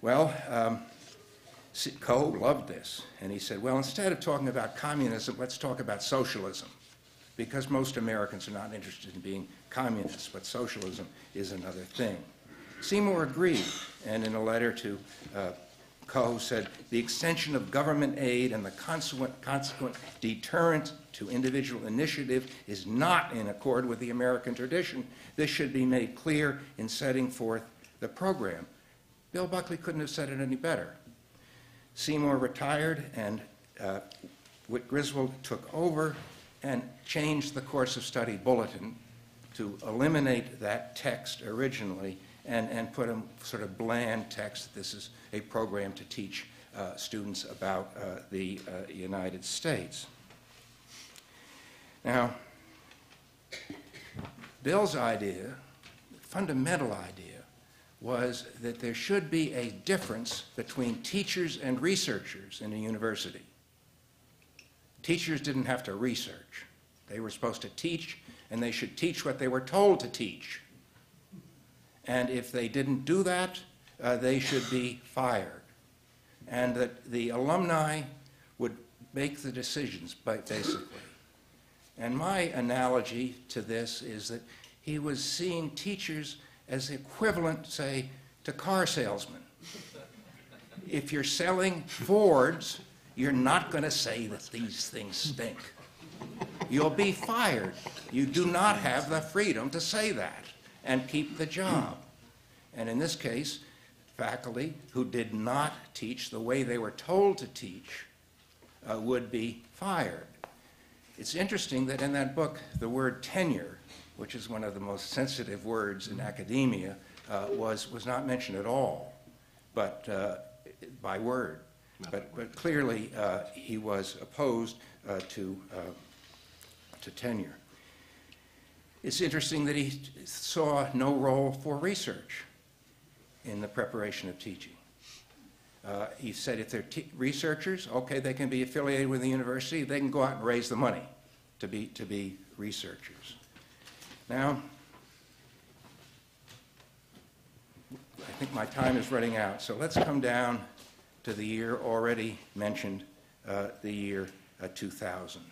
Well, Coe loved this, and he said, well, instead of talking about communism, let's talk about socialism, because most Americans are not interested in being communists, but socialism is another thing. Seymour agreed, and in a letter to Coe said, the extension of government aid and the consequent deterrent to individual initiative is not in accord with the American tradition. This should be made clear in setting forth the program. Bill Buckley couldn't have said it any better. Seymour retired, and Whit Griswold took over and changed the course of study bulletin to eliminate that text originally and put a sort of bland text. This is a program to teach students about the United States. Now, Bill's idea, fundamental idea, was that there should be a difference between teachers and researchers in a university. Teachers didn't have to research. They were supposed to teach, and they should teach what they were told to teach. And if they didn't do that, they should be fired. And that the alumni would make the decisions, basically. And my analogy to this is that he was seeing teachers as equivalent, say, to car salesmen. If you're selling Fords, you're not going to say that these things stink. You'll be fired. You do not have the freedom to say that and keep the job. And in this case, faculty who did not teach the way they were told to teach would be fired. It's interesting that in that book, the word tenure, which is one of the most sensitive words in academia, was not mentioned at all, but by word. But clearly, he was opposed to tenure. It's interesting that he saw no role for research in the preparation of teaching. He said if they're researchers, okay, they can be affiliated with the university, they can go out and raise the money to be researchers. Now, I think my time is running out, so let's come down to the year already mentioned, the year 2000,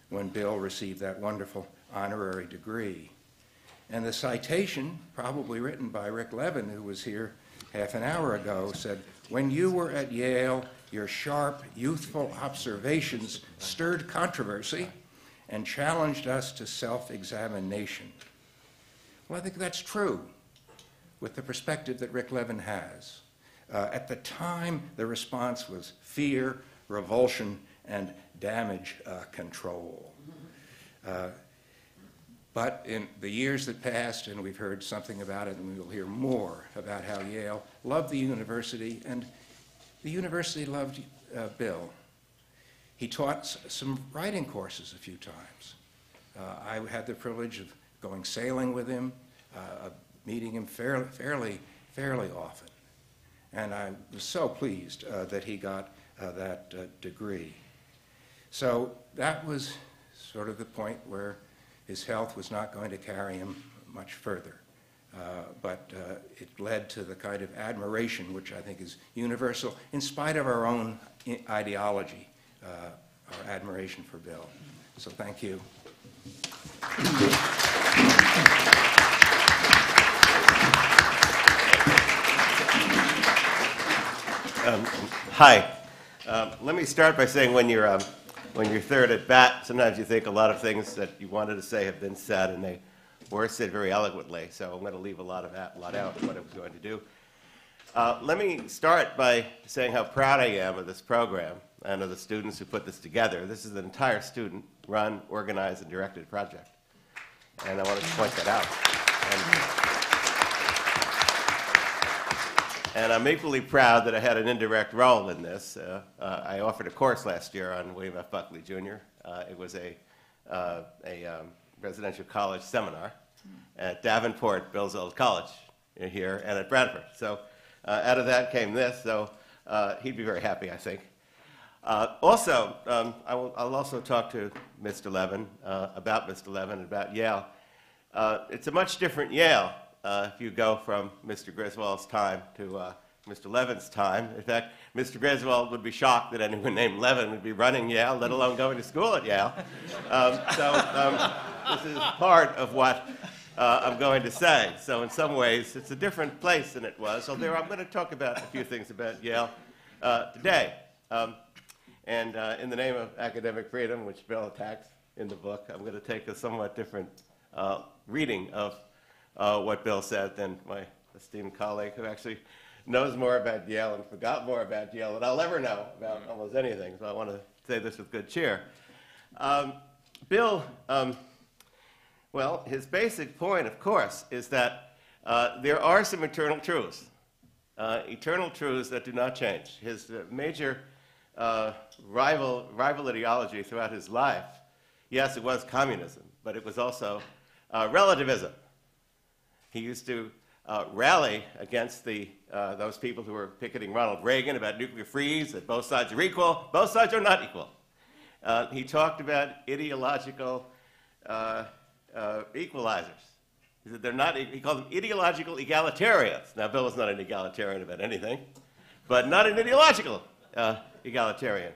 when Bill received that wonderful honorary degree. And the citation, probably written by Rick Levin, who was here half an hour ago, said, when you were at Yale, your sharp, youthful observations stirred controversy and challenged us to self-examination. Well, I think that's true with the perspective that Rick Levin has. At the time, the response was fear, revulsion, and damage control. But in the years that passed, and we've heard something about it, and we will hear more about how Yale loved the university, and the university loved Bill. He taught some writing courses a few times. I had the privilege of going sailing with him, meeting him fairly often. And I was so pleased that he got that degree. So that was sort of the point where his health was not going to carry him much further. But it led to the kind of admiration which I think is universal, in spite of our own ideology, our admiration for Bill. So thank you. Hi. Let me start by saying when you're third at bat, sometimes you think a lot of things that you wanted to say have been said, and they were said very eloquently. So I'm going to leave a lot out of what I was going to do. Let me start by saying how proud I am of this program and of the students who put this together. This is an entire student-run, organized, and directed project, and I wanted to point that out. And I'm equally proud that I had an indirect role in this. I offered a course last year on William F. Buckley, Jr. It was a residential college seminar at Davenport, Bill's old college here, and at Bradford. So out of that came this, so he'd be very happy, I think. Also, I'll also talk to Mr. Levin about Mr. Levin and about Yale. It's a much different Yale if you go from Mr. Griswold's time to Mr. Levin's time. In fact, Mr. Griswold would be shocked that anyone named Levin would be running Yale, let alone going to school at Yale. This is part of what I'm going to say. So in some ways, it's a different place than it was, although I'm going to talk about a few things about Yale today. In the name of academic freedom, which Bill attacks in the book, I'm going to take a somewhat different reading of what Bill said than my esteemed colleague, who actually knows more about Yale and forgot more about Yale than I'll ever know about almost anything. So I want to say this with good cheer. Bill, well, his basic point, of course, is that there are some eternal truths that do not change. His major rival ideology throughout his life, yes, it was communism, but it was also relativism. He used to rally against those people who were picketing Ronald Reagan about nuclear freeze, that both sides are equal. Both sides are not equal. He talked about ideological equalizers. He said they're not, he called them ideological egalitarians. Now, Bill was not an egalitarian about anything, but not an ideological egalitarian.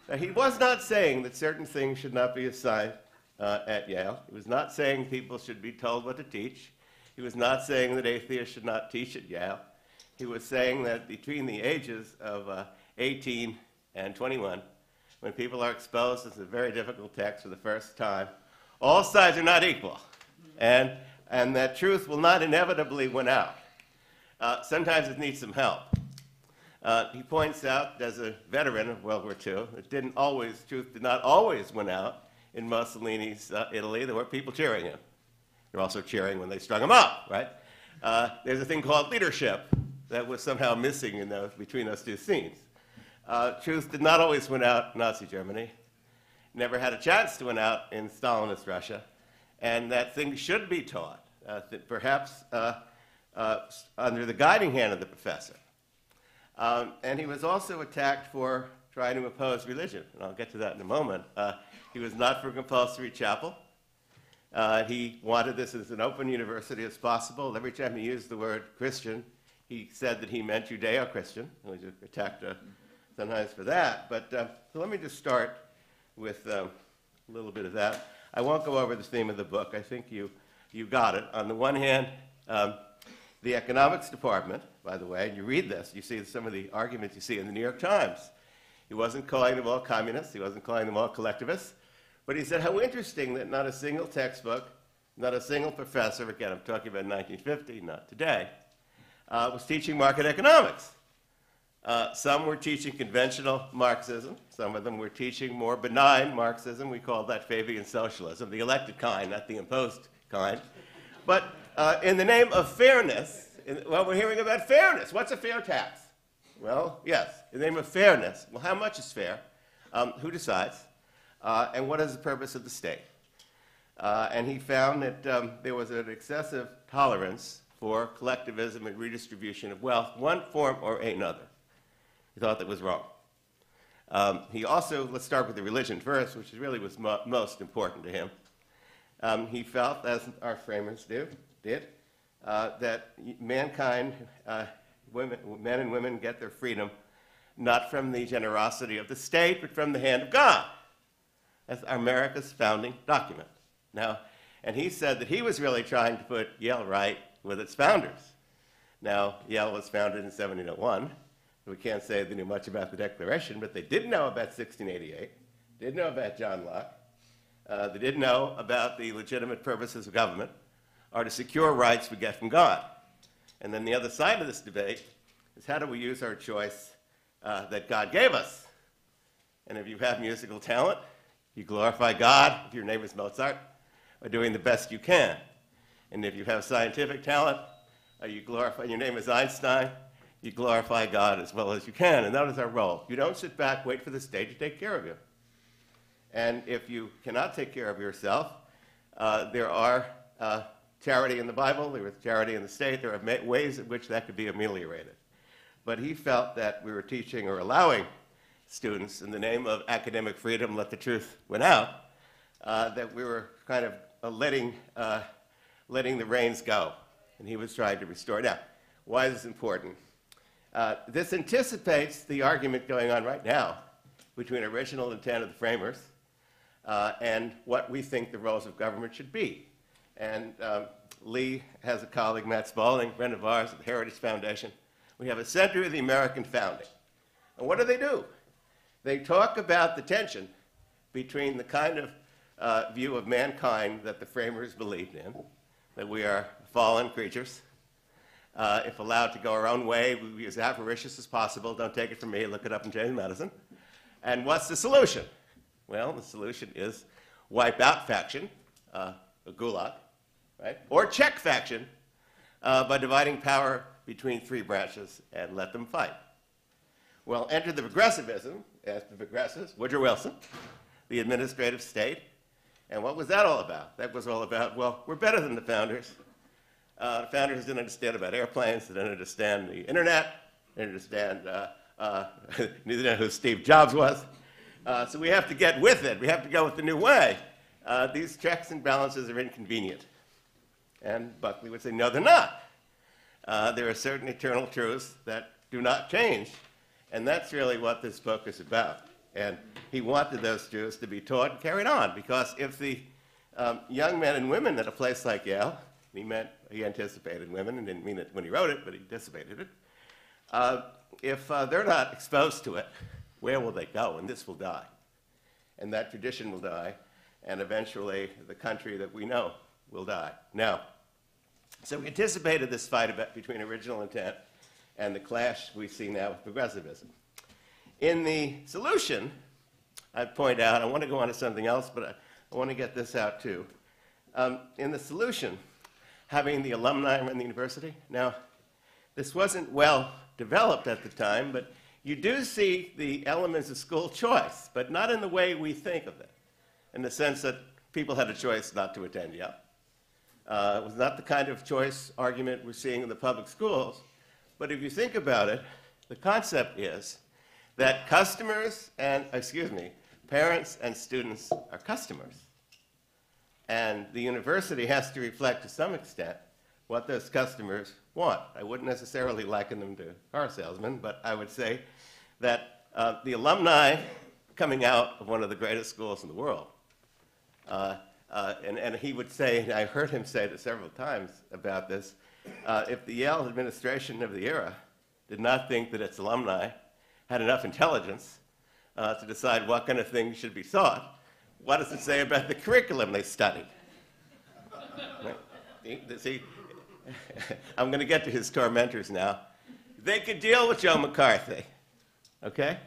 Now, he was not saying that certain things should not be assigned at Yale. He was not saying people should be told what to teach. He was not saying that atheists should not teach at Yale. He was saying that between the ages of 18 and 21, when people are exposed to a very difficult text for the first time, all sides are not equal, and that truth will not inevitably win out. Sometimes it needs some help. He points out, as a veteran of World War II, that truth did not always win out in Mussolini's Italy. There were people cheering him. They're also cheering when they strung him up, right? There's a thing called leadership that was somehow missing between those two scenes. Truth did not always win out in Nazi Germany, never had a chance to win out in Stalinist Russia, and that things should be taught, perhaps under the guiding hand of the professor. And he was also attacked for trying to oppose religion, and I'll get to that in a moment. He was not for compulsory chapel. He wanted this as an open university as possible. Every time he used the word Christian, he said that he meant Judeo-Christian. He was attacked sometimes for that. But so let me just start with a little bit of that. I won't go over the theme of the book. I think you got it. On the one hand, the economics department, by the way, and you read this, you see some of the arguments you see in the New York Times. He wasn't calling them all communists. He wasn't calling them all collectivists. But he said, how interesting that not a single textbook, not a single professor, again, I'm talking about 1950, not today, was teaching market economics. Some were teaching conventional Marxism. Some of them were teaching more benign Marxism. We call that Fabian socialism, the elected kind, not the imposed kind. But in the name of fairness, well, we're hearing about fairness. What's a fair tax? Well, yes, in the name of fairness. Well, how much is fair? Who decides? And what is the purpose of the state? And he found that there was an excessive tolerance for collectivism and redistribution of wealth, one form or another. He thought that was wrong. He also, let's start with the religion first, which really was most important to him. He felt, as our framers did, that mankind, men and women get their freedom not from the generosity of the state, but from the hand of God. That's America's founding document. Now, and he said that he was really trying to put Yale right with its founders. Now, Yale was founded in 1701. We can't say they knew much about the Declaration, but they did know about 1688, did know about John Locke. They did know about the legitimate purposes of government are to secure rights we get from God. And then the other side of this debate is how do we use our choice that God gave us? And if you have musical talent, you glorify God if your name is Mozart by doing the best you can. And if you have scientific talent, you glorify, your name is Einstein, you glorify God as well as you can. And that is our role. You don't sit back, wait for the state to take care of you. And if you cannot take care of yourself, there are charity in the Bible, there is charity in the state, there are ways in which that could be ameliorated. But he felt that we were teaching or allowing students, in the name of academic freedom, let the truth win out, that we were kind of letting the reins go. And he was trying to restore. Now, why is this important? This anticipates the argument going on right now between original intent of the framers and what we think the roles of government should be. And Lee has a colleague, Matt Spaulding, a friend of ours at the Heritage Foundation. We have a Center of the American Founding. And what do? They talk about the tension between the kind of view of mankind that the framers believed in, that we are fallen creatures. If allowed to go our own way, we be as avaricious as possible. Don't take it from me. Look it up in James Madison. And what's the solution? Well, the solution is wipe out faction, a gulag, right? Or check faction by dividing power between three branches and let them fight. Well, enter the progressivism, as the progressives, Woodrow Wilson, the administrative state. And what was that all about? That was all about, well, we're better than the founders. The founders didn't understand about airplanes, they didn't understand the internet, they didn't understand, neither know who Steve Jobs was. So we have to get with it. We have to go with the new way. These checks and balances are inconvenient. And Buckley would say, no, they're not. There are certain eternal truths that do not change. And that's really what this book is about. And he wanted those truths to be taught and carried on, because if the young men and women at a place like Yale, he anticipated women and didn't mean it when he wrote it, but he anticipated it. If they're not exposed to it, where will they go? And this will die. And that tradition will die. And eventually, the country that we know will die. Now, so we anticipated this fight between original intent and the clash we see now with progressivism. In the solution, I'd point out, I want to go on to something else, but I want to get this out too. In the solution, having the alumni run the university. Now, this wasn't well developed at the time, but you do see the elements of school choice, but not in the way we think of it, in the sense that people had a choice not to attend Yale. It was not the kind of choice argument we're seeing in the public schools, but if you think about it, the concept is that parents and students are customers. And the university has to reflect to some extent what those customers want. I wouldn't necessarily liken them to car salesmen, but I would say that the alumni coming out of one of the greatest schools in the world, and he would say, and I heard him say this several times about this, if the Yale administration of the era did not think that its alumni had enough intelligence to decide what kind of things should be taught, what does it say about the curriculum they studied? See, I'm going to get to his tormentors now. They could deal with Joe McCarthy, okay?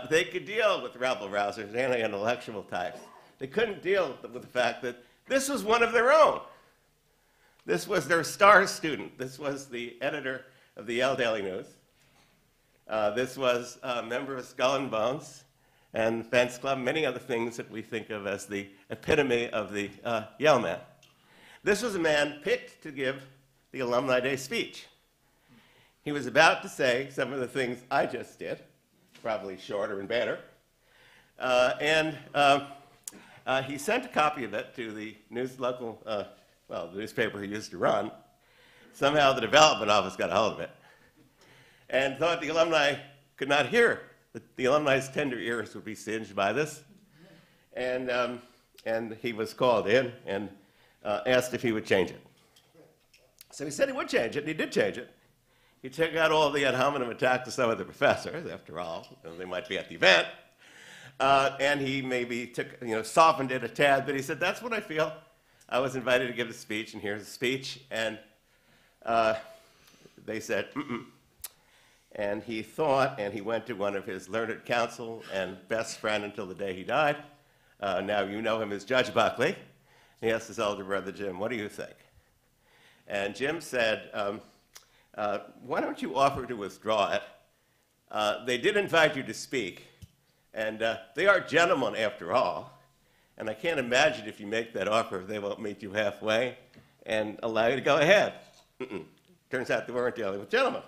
They could deal with rabble-rousers, anti-intellectual types. They couldn't deal with the fact that this was one of their own. This was their star student. This was the editor of the Yale Daily News. This was a member of Skull and Bones and Fence Club, many other things that we think of as the epitome of the Yale man. This was a man picked to give the Alumni Day speech. He was about to say some of the things I just did, probably shorter and better. He sent a copy of it to the the newspaper he used to run. Somehow the development office got a hold of it and thought the alumni could not hear. The alumni's tender ears would be singed by this. And he was called in and asked if he would change it. So he said he would change it, and he did change it. He took out all the ad hominem attacks to some of the professors, after all, they might be at the event. And he maybe softened it a tad, but he said, that's what I feel. I was invited to give a speech, and here's the speech. And they said, mm-mm. And he thought, and he went to one of his learned counsel and best friend until the day he died. Now you know him as Judge Buckley. He asked his older brother, Jim, what do you think? And Jim said, why don't you offer to withdraw it? They did invite you to speak, and they are gentlemen after all. And I can't imagine if you make that offer, they won't meet you halfway and allow you to go ahead. Mm-mm. Turns out they weren't dealing with gentlemen.